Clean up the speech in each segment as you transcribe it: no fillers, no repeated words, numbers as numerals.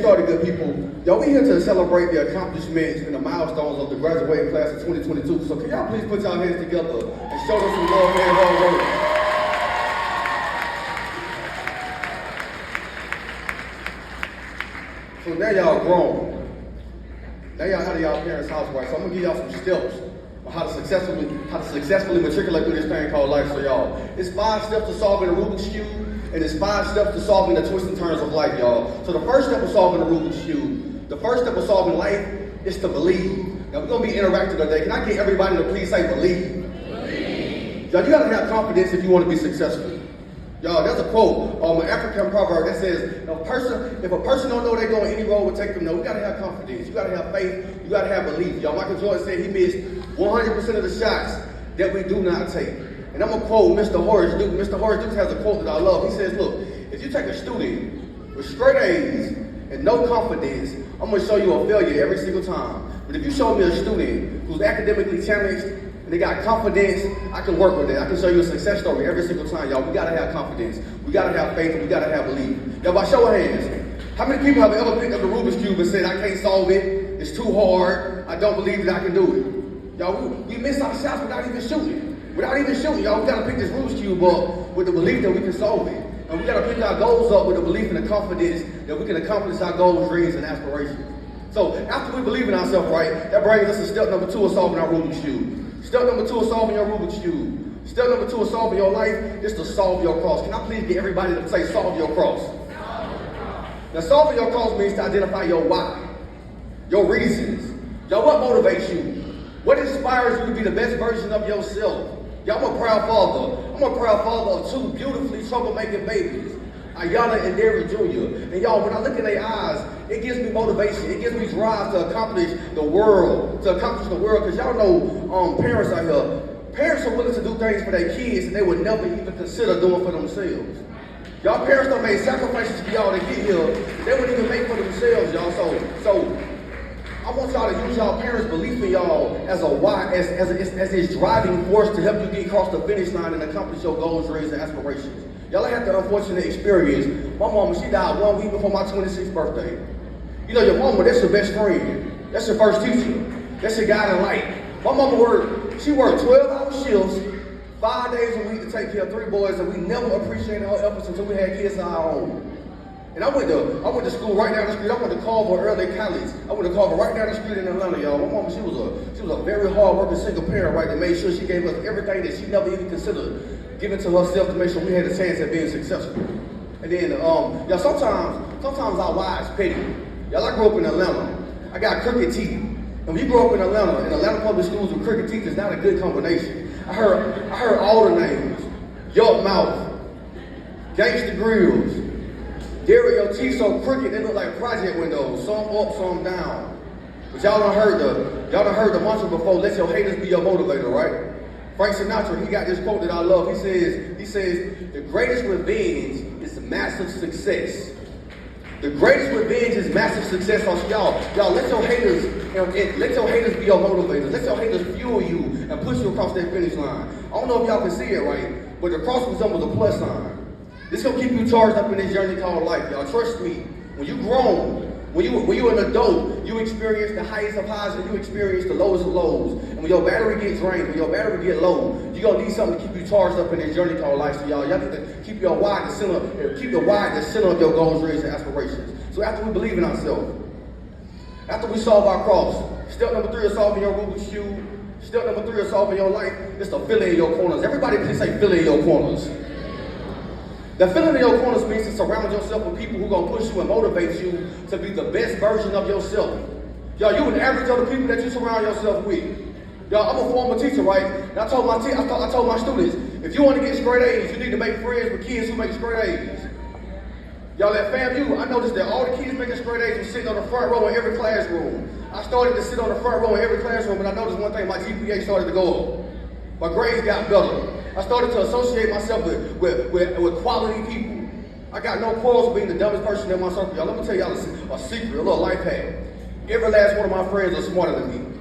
started, good people. Y'all, we here to celebrate the accomplishments and the milestones of the graduating class of 2022. So can y'all please put y'all hands together and show them some love, man, hard work. So now y'all grown. Now y'all out of y'all parents' house, right? So I'm gonna give y'all some steps on how to successfully matriculate through this thing called life. So y'all, it's 5 steps to solving the Rubik's Cube, and it's 5 steps to solving the twists and turns of life, y'all. So the first step of solving the Rubik's Cube, the first step of solving life is to believe. Now we're gonna be interactive today. Can I get everybody to please say believe? Believe. Y'all, you gotta have confidence if you want to be successful. Y'all, there's a quote, an African proverb that says, if a person don't know they're going, any road will take them. No, we gotta have confidence. You gotta have faith. You gotta have belief. Y'all, Michael Jordan said he missed 100% of the shots that we do not take. And I'm gonna quote Mr. Horace Duke. Mr. Horace Duke has a quote that I love. He says, look, if you take a student with straight A's and no confidence, I'm gonna show you a failure every single time. But if you show me a student who's academically challenged and they got confidence, I can work with it. I can show you a success story every single time, y'all. We gotta have confidence. We gotta have faith, and we gotta have belief. Y'all, by show of hands, how many people have ever picked up the Rubik's Cube and said, I can't solve it, it's too hard, I don't believe that I can do it? Y'all, we miss our shots without even shooting. Without even shooting, y'all, we gotta pick this Rubik's Cube up with the belief that we can solve it. And we gotta pick our goals up with the belief and the confidence that we can accomplish our goals, dreams, and aspirations. So after we believe in ourselves, right, that brings us to step number 2 of solving our Rubik's Cube. Step number 2 of solving your Rubik's Cube. Step number 2 of solving your life is to solve your cross. Can I please get everybody to say solve your cross? Now, solving your cross means to identify your why, your reasons. Y'all, what motivates you? What inspires you to be the best version of yourself? Y'all, I'm a proud father. I'm a proud father of 2 beautifully troublemaking babies, Ayana and Derrick Jr. And y'all, when I look in their eyes, it gives me motivation. It gives me drive to accomplish the world. Because y'all know parents out here, parents are willing to do things for their kids that they would never even consider doing for themselves. Y'all parents done made sacrifices for y'all to get here they wouldn't even make for themselves, y'all. So I want y'all to use y'all parents' belief in y'all as a why, as this driving force to help you get across the finish line and accomplish your goals, dreams, and aspirations. Y'all, I had the unfortunate experience. My mama, she died 1 week before my 26th birthday. You know, your mama, that's your best friend. That's your first teacher. That's your guiding light. My mama worked 12-hour shifts, 5 days a week to take care of 3 boys, and we never appreciated her efforts until we had kids of our own. And I went to school right down the street. I went to Carver Early College. I went to Carver right down the street in Atlanta, y'all. My mama, she was a very hard-working single parent, right, that made sure she gave us everything that she never even considered giving to herself to make sure we had a chance at being successful. And then, y'all, sometimes our wives petty. Y'all, I grew up in Atlanta. I got crooked teeth. And when you grow up in Atlanta public schools with crooked teeth is not a good combination. I heard all the names. York Mouth, Gangsta Grills. Derrick, your teeth so crooked, they look like project windows. Some up, some down. But y'all done heard the mantra before, let your haters be your motivator, right? Frank Sinatra, he got this quote that I love. He says, the greatest revenge is massive success. The greatest revenge is massive success. So y'all, let your haters be your motivators. Let your haters fuel you and push you across that finish line. I don't know if y'all can see it right, but the cross resembles a plus sign. This gonna keep you charged up in this journey called life, y'all. Trust me. When you grown, when you an adult, you experience the highest of highs and you experience the lowest of lows. And when your battery gets drained, when your battery get low, you're gonna need something to keep you charged up in this journey called life. So y'all need to keep your why at the center, keep the why at the center of your goals, dreams, and aspirations. So after we believe in ourselves, after we solve our cross, step number 3 of solving your Rubik's Cube, step number 3 of solving your life is to fill in your corners. Everybody please say fill in your corners. The filling in your corners means to surround yourself with people who are going to push you and motivate you to be the best version of yourself. Y'all, you an average of the people that you surround yourself with. Y'all, I'm a former teacher, right? And I told my students, if you want to get straight A's, you need to make friends with kids who make straight A's. Y'all, at FAMU, I noticed that all the kids making straight A's were sitting on the front row in every classroom. I started to sit on the front row in every classroom, and I noticed one thing, my GPA started to go up. My grades got better. I started to associate myself with quality people. I got no quarrels with being the dumbest person in my circle. Y'all, let me tell y'all a secret, a little life hack. Every last one of my friends are smarter than me.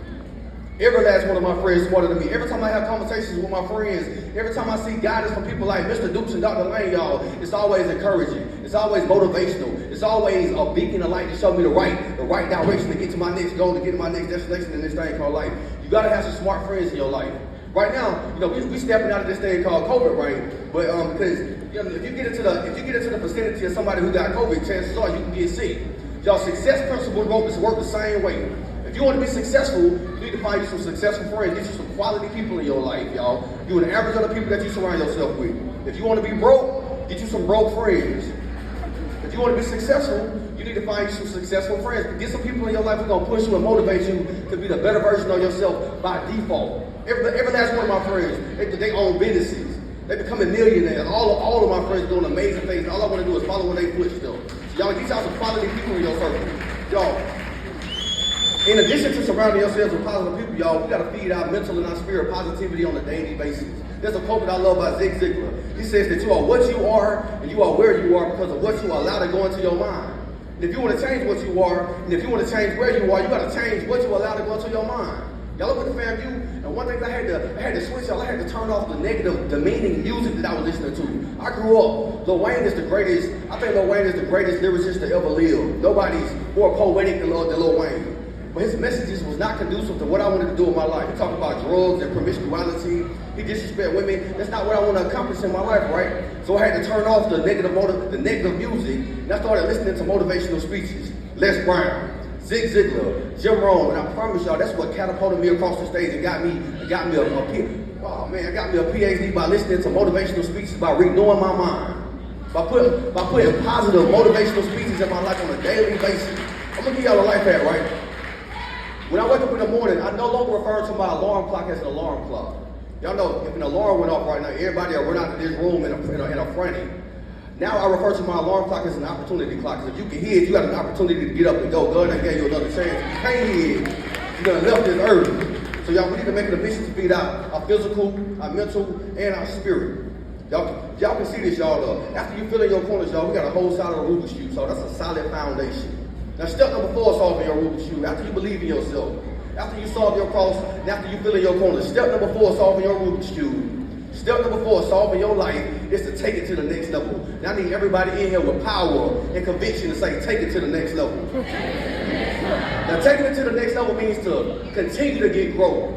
Every last one of my friends smarter than me. Every time I have conversations with my friends, every time I see guidance from people like Mr. Dukes and Dr. Lane, y'all, it's always encouraging. It's always motivational. It's always a beacon of light to show me the right direction to get to my next goal, to get to my next destination in this thing called life. You gotta have some smart friends in your life. Right now, we stepping out of this thing called COVID, right? But because if you get into the vicinity of somebody who got COVID, chances are you can get sick. Y'all, success principle work the same way. If you want to be successful, you need to find you some successful friends. Get you some quality people in your life, y'all. You an average of the people that you surround yourself with. If you want to be broke, get you some broke friends. If you want to be successful, you need to find you some successful friends. Get some people in your life who are going to push you and motivate you to be the better version of yourself by default. Every last one of my friends, they own businesses. They becoming millionaires. All of my friends doing amazing things. All I want to do is follow in their footsteps. So y'all get y'all some quality people in your circle. Y'all, in addition to surrounding yourselves with positive people, y'all, we got to feed our mental and our spirit positivity on a daily basis. There's a quote that I love by Zig Ziglar. He says that you are what you are and you are where you are because of what you allow to go into your mind. And if you want to change what you are, and if you want to change where you are, you got to change what you allow to go into your mind. Y'all look at the FAMU, and one thing I had to switch, y'all, I had to turn off the negative, demeaning music that I was listening to. I grew up, Lil Wayne is the greatest, I think Lil Wayne is the greatest lyricist to ever live. Nobody's more poetic than Lil Wayne. But his messages was not conducive to what I wanted to do in my life. He talked about drugs and promiscuity. He disrespect women. That's not what I want to accomplish in my life, right? So I had to turn off the negative music, and I started listening to motivational speeches. Les Brown, Zig Ziglar, Jim Rohn, and I promise y'all that's what catapulted me across the stage and got me a PhD by listening to motivational speeches, by renewing my mind, by putting positive motivational speeches in my life on a daily basis. I'm gonna give y'all a life hack, right? When I wake up in the morning, I no longer refer to my alarm clock as an alarm clock. Y'all know if an alarm went off right now, everybody will run out of this room in a frenzy. Now I refer to my alarm clock as an opportunity clock. Because if you can hear it, you got an opportunity to get up and go. God done gave you another chance. If you can't hear it, you done left this earth. So y'all, we need to make it a mission to feed our physical, our mental, and our spirit. Y'all can see this, y'all. After you fill in your corners, y'all, we got a whole side of the Rubik's Cube. So that's a solid foundation. Now step number 4 is solving your Rubik's Cube. After you believe in yourself, after you solve your cross, and after you fill in your corners, step number 4 is solving your Rubik's Cube. Step number 4 is solving your life is to take it to the next level. Now I need everybody in here with power and conviction to say, take it to the next level. Now taking it to the next level means to continue to get growth,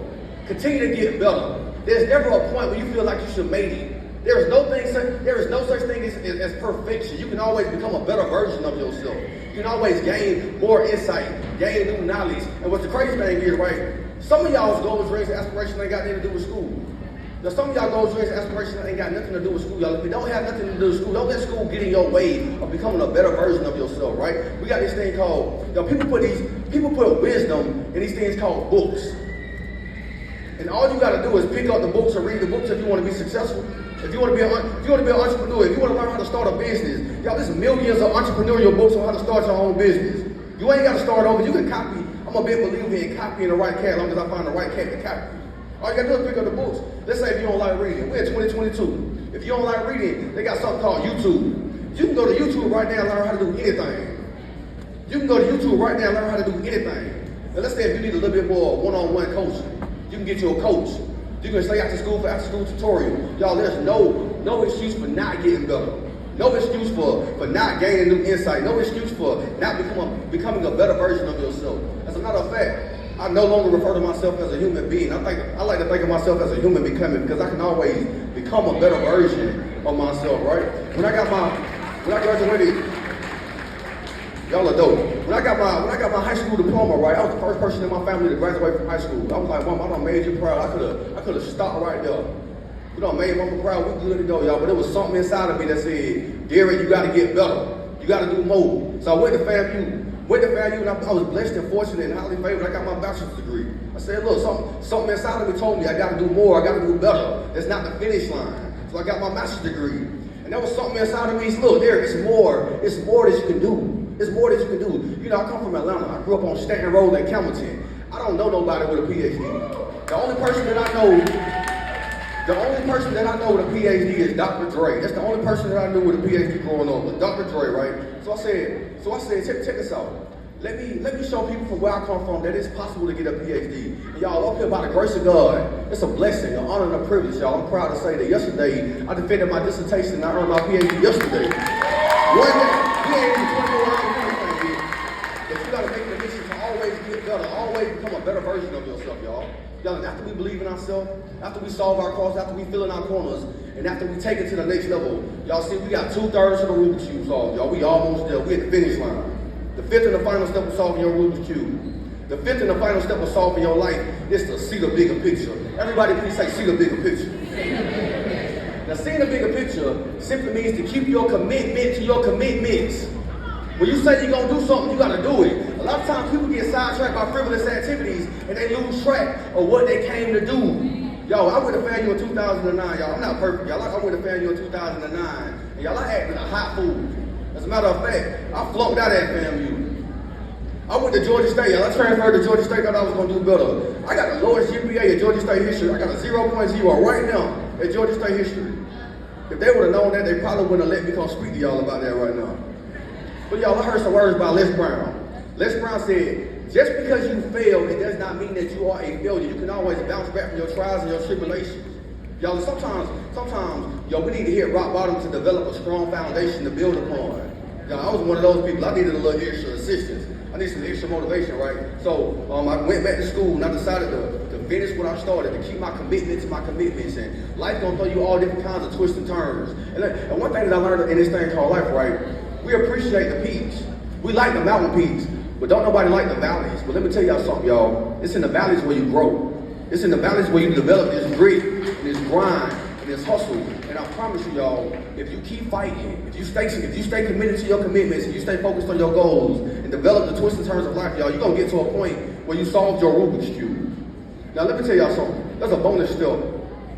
continue to get better. There's never a point where you feel like you should make it. There is no such thing as perfection. You can always become a better version of yourself. You can always gain more insight, gain new knowledge. And what the crazy thing is, right? Some of y'all's goals, dreams, and aspirations ain't got anything to do with school. Now, some of y'all goals, dreams, and aspirations ain't got nothing to do with school, y'all. If it don't have nothing to do with school, don't let school get in your way of becoming a better version of yourself, right? We got this thing called, people put wisdom in these things called books. And all you gotta do is pick up the books and read the books if you want to be successful. If you want to be an entrepreneur, if you want to learn how to start a business, y'all, there's millions of entrepreneurial books on how to start your own business. You ain't got to start over. You can copy. I'm a big believer in copying the right cat as long as I find the right cat to copy. All you got to do is pick up the books. Let's say if you don't like reading. We're in 2022. If you don't like reading, they got something called YouTube. You can go to YouTube right now and learn how to do anything. You can go to YouTube right now and learn how to do anything. Now let's say if you need a little bit more one-on-one coaching, you can get you a coach. You can stay after school for after school tutorial. Y'all, there's no excuse for not getting better. No excuse for not gaining new insight. No excuse for not becoming a better version of yourself. As a matter of fact, I no longer refer to myself as a human being. I like to think of myself as a human becoming because I can always become a better version of myself, right? When I graduated, y'all are dope. When I got my high school diploma, right, I was the first person in my family to graduate from high school. I was like, Mom, I done made you proud. I could have stopped right there. You done made Mama proud. We good to go, y'all. But there was something inside of me that said, Derrick, you got to get better. You got to do more. So I went to FAMU. And I was blessed and fortunate and highly favored. I got my bachelor's degree. I said, look, something inside of me told me I got to do more. I got to do better. That's not the finish line. So I got my master's degree. And there was something inside of me. Look, Derrick, it's more that you can do. It's more that you can do. You know, I come from Atlanta. I grew up on Stanton Road in Campbellton. I don't know nobody with a PhD. The only person that I know with a PhD is Dr. Dre. That's the only person that I knew with a PhD growing up was Dr. Dre, right? So I said, check this out. Let me show people from where I come from that it's possible to get a PhD. And y'all, up here by the grace of God, it's a blessing, an honor, and a privilege, y'all. I'm proud to say that yesterday, I defended my dissertation and I earned my PhD yesterday. One day, we ain't even 24 hours in anything yet. But you gotta make the mission to always get better, always become a better version of yourself, y'all. Y'all, after we believe in ourselves, after we solve our cause, after we fill in our corners, and after we take it to the next level, y'all see we got 2/3 of the Rubik's Cube solved, y'all. We almost there. We at the finish line. The fifth and the final step of solving your Rubik's Cube. The fifth and the final step of solving your life is to see the bigger picture. Everybody please say, see the bigger picture. Now, seeing the bigger picture simply means to keep your commitment to your commitments. When you say you're going to do something, you got to do it. A lot of times people get sidetracked by frivolous activities and they lose track of what they came to do. Yo, I went to FAMU in 2009, y'all. I'm not perfect, y'all. I went to FAMU in 2009, and y'all, I acted a hot fool. As a matter of fact, I flunked out at FAMU. I went to Georgia State, y'all. I transferred to Georgia State, thought I was going to do better. I got the lowest GPA in Georgia State history. I got a 0.0 right now at Georgia State history. If they would have known that, they probably wouldn't have let me come speak to y'all about that right now. But y'all, I heard some words by Les Brown. Les Brown said, just because you failed, it does not mean that you are a failure. You can always bounce back from your trials and your tribulations. Y'all, sometimes, yo, we need to hit rock bottom to develop a strong foundation to build upon. Y'all, I was one of those people. I needed a little extra assistance. I need some extra motivation, right? So I went back to school and I decided to finish what I started, to keep my commitment to my commitments. And life gonna throw you all different kinds of twists and turns. And one thing that I learned in this thing called life, right? We appreciate the peaks. We like the mountain peaks, but don't nobody like the valleys. But let me tell y'all something, y'all. It's in the valleys where you grow. It's in the valleys where you develop this grit and this grind and this hustle. And I promise you, y'all, if you keep fighting, if you stay committed to your commitments, and you stay focused on your goals and develop the twists and turns of life, y'all, you're gonna get to a point where you solve your Rubik's Cube. Now let me tell y'all something. There's a bonus step.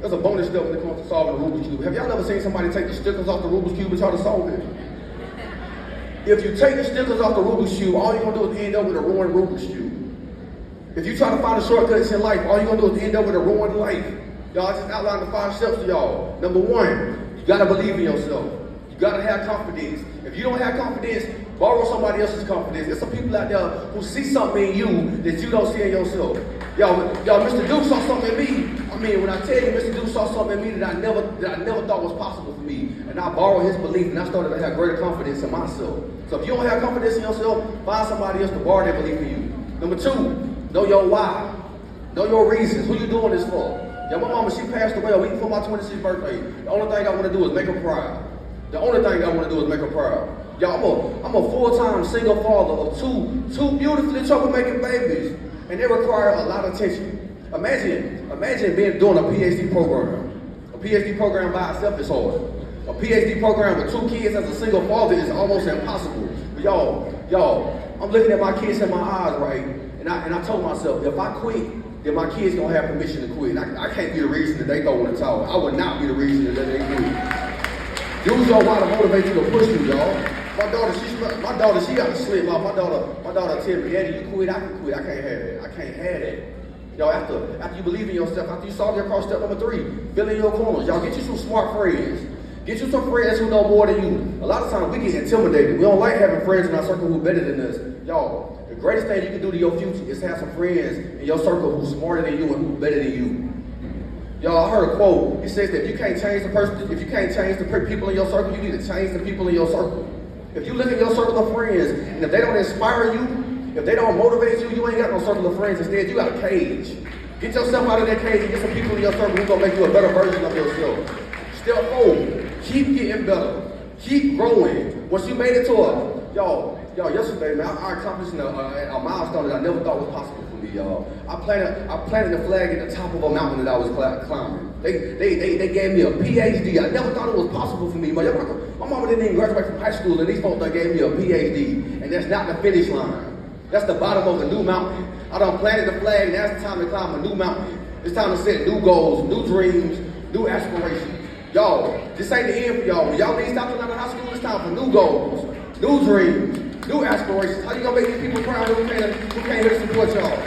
There's a bonus step when it comes to solving the Rubik's Cube. Have y'all ever seen somebody take the stickers off the Rubik's Cube and try to solve it? If you take the stickers off the Rubik's Cube, all you're gonna do is end up with a ruined Rubik's Cube. If you try to find a shortcuts in life, all you're gonna do is end up with a ruined life. Y'all, I just outlined the 5 steps to y'all. Number 1, you gotta believe in yourself. You gotta have confidence. If you don't have confidence, borrow somebody else's confidence. There's some people out there who see something in you that you don't see in yourself. Y'all, Mr. Duke saw something in me. I mean, when I tell you Mr. Duke saw something in me that I never thought was possible for me, and I borrowed his belief, and I started to have greater confidence in myself. So if you don't have confidence in yourself, find somebody else to borrow their belief in you. Number 2, know your why. Know your reasons. Who you doing this for? Yeah, my mama, she passed away a week before my 26th birthday. The only thing I want to do is make her proud. The only thing I want to do is make her proud. Y'all, I'm a full-time single father of two beautifully troublemaking babies, and they require a lot of attention. Imagine doing a PhD program. A PhD program by itself is hard. A PhD program with 2 kids as a single father is almost impossible. But y'all, I'm looking at my kids in my eyes, right? And I told myself, if I quit, then my kids gonna have permission to quit. I can't be the reason that they throw in the towel. I would not be the reason that they quit. Use your why to motivate you to push you, y'all. My daughter, she got to slip off. My daughter tell me, Daddy, you quit, I can quit. I can't have that. I can't have that. Y'all, after you believe in yourself, after you solve your cross, step number 3, fill in your corners. Y'all, get you some smart friends. Get you some friends who know more than you. A lot of times we get intimidated. We don't like having friends in our circle who are better than us. Y'all, the greatest thing you can do to your future is have some friends in your circle who's smarter than you and who's better than you. Y'all, I heard a quote. It says that if you can't change the people in your circle, you need to change the people in your circle. If you look at your circle of friends, and if they don't inspire you, if they don't motivate you, you ain't got no circle of friends. Instead, you got a cage. Get yourself out of that cage and get some people in your circle who's gonna make you a better version of yourself. Step 4, keep getting better. Keep growing. Once you made it to y'all, yesterday, man, I accomplished a milestone that I never thought was possible for me, y'all. I planted a flag at the top of a mountain that I was climbing. They gave me a PhD. I never thought it was possible for me. My mama didn't even graduate from high school, and these folks done gave me a PhD. And that's not the finish line. That's the bottom of a new mountain. I done planted the flag, and now it's time to climb a new mountain. It's time to set new goals, new dreams, new aspirations. Y'all, this ain't the end for y'all. When y'all leave South Carolina High School, it's time for new goals, new dreams, new aspirations. How you gonna make these people proud who can't here to support y'all?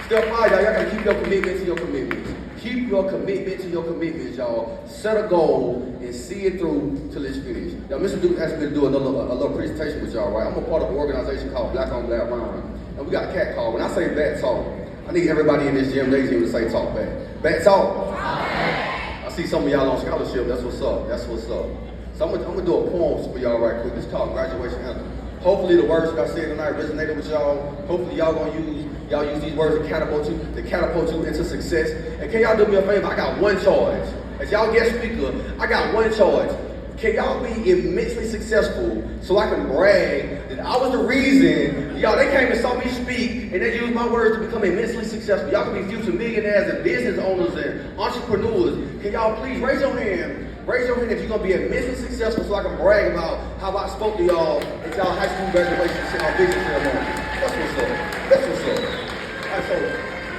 Step 5, y'all gotta keep your commitment to your commitments. Keep your commitment to your commitments, y'all. Set a goal and see it through till it's finished. Now, Mr. Duke asked me to do a little presentation with y'all, right? I'm a part of an organization called Black on Black Run. And we got a cat call. When I say back talk, I need everybody in this gym, ladies, to say talk back. Back talk. I see some of y'all on scholarship. That's what's up. That's what's up. So I'm gonna do a poem for y'all right quick. It's called Graduation Anthem. Hopefully the words that I said tonight resonated with y'all. Hopefully y'all use these words to catapult you into success. And can y'all do me a favor? I got one charge. As y'all guest speaker, I got one charge. Can y'all be immensely successful so I can brag that I was the reason, y'all, they came and saw me speak and they used my words to become immensely successful. Y'all can be future millionaires and business owners and entrepreneurs. Can y'all please raise your hand? Raise your hand if you're going to be immensely successful so I can brag about how I spoke to y'all at y'all high school graduation vision ceremony. That's what's up. That's what's up. All right, so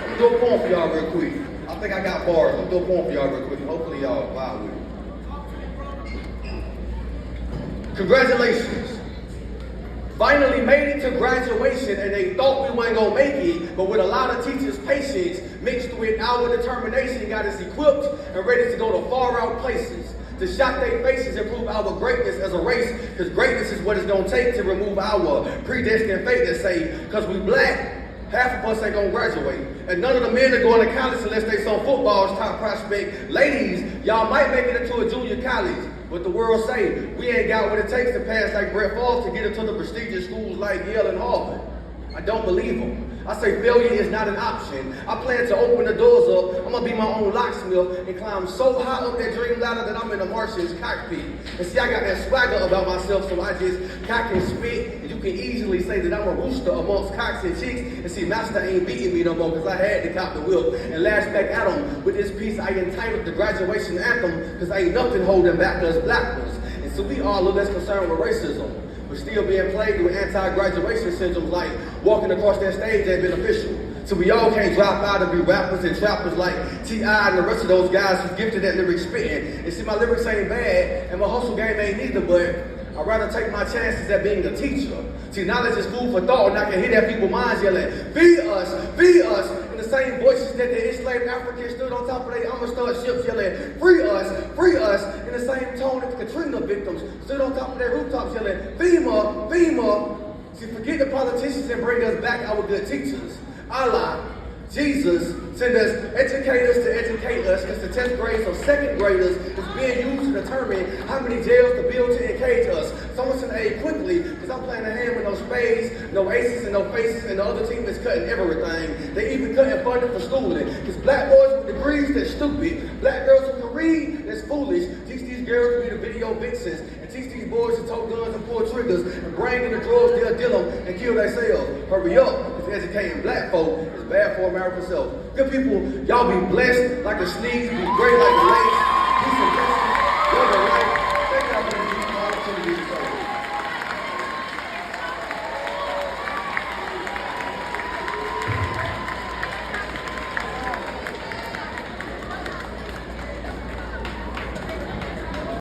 I'm going to do a poem for y'all real quick. I think I got bars. I'm going to do a poem for y'all real quick. Hopefully y'all vibe with it. Congratulations. Finally made it to graduation and they thought we weren't going to make it, but with a lot of teachers' patience mixed with our determination got us equipped and ready to go to far out places. To shock their faces and prove our greatness as a race, because greatness is what it's going to take to remove our predestined fate that say, because we black, half of us ain't going to graduate. And none of the men are going to college unless they saw football's top prospect. Ladies, y'all might make it into a junior college, but the world say we ain't got what it takes to pass like Brett Favre to get into the prestigious schools like Yale and Harvard. I don't believe them. I say failure is not an option. I plan to open the doors up. I'm going to be my own locksmith and climb so high up that dream ladder that I'm in the Martian's cockpit. And see, I got that swagger about myself, so I just cock and spit. And you can easily say that I'm a rooster amongst cocks and chicks. And see, master ain't beating me no more because I had to cop the whip and lash back at him. With this piece, I entitled the graduation anthem because ain't nothing holding back us black ones. And so we are a little less concerned with racism. We're still being plagued with anti-graduation syndromes like walking across that stage ain't beneficial. So we all can't drop out and be rappers and trappers like T.I. and the rest of those guys who's gifted at lyric spitting. And see, my lyrics ain't bad and my hustle game ain't neither, but I'd rather take my chances at being a teacher. See, knowledge is food for thought and I can hear that people's minds yelling, feed us, in the same voices that the enslaved Africans stood on top of their Amistad ships yelling, free us, in the same tone that the Katrina victims stood on top of their rooftops yelling, FEMA, FEMA. See, forget the politicians and bring us back our good teachers. Allah, Jesus, send us educators to educate us because the 10th grades or 2nd graders is being used to determine how many jails to build to encage us. Someone send aid quickly because I'm playing a hand with no spades, no aces and no faces, and the other team is cutting everything. They even cutting funding for schooling because black boys with degrees, they're stupid. Black girls who can read, that's foolish. Teach these girls to be the video vixens and teach these boys to tote guns and pull triggers and bring in the drugs, they'll deal them and kill themselves. Hurry up, because educating black folk is bad for America's self. Good people, y'all be blessed like the sneeze, be great like the lake.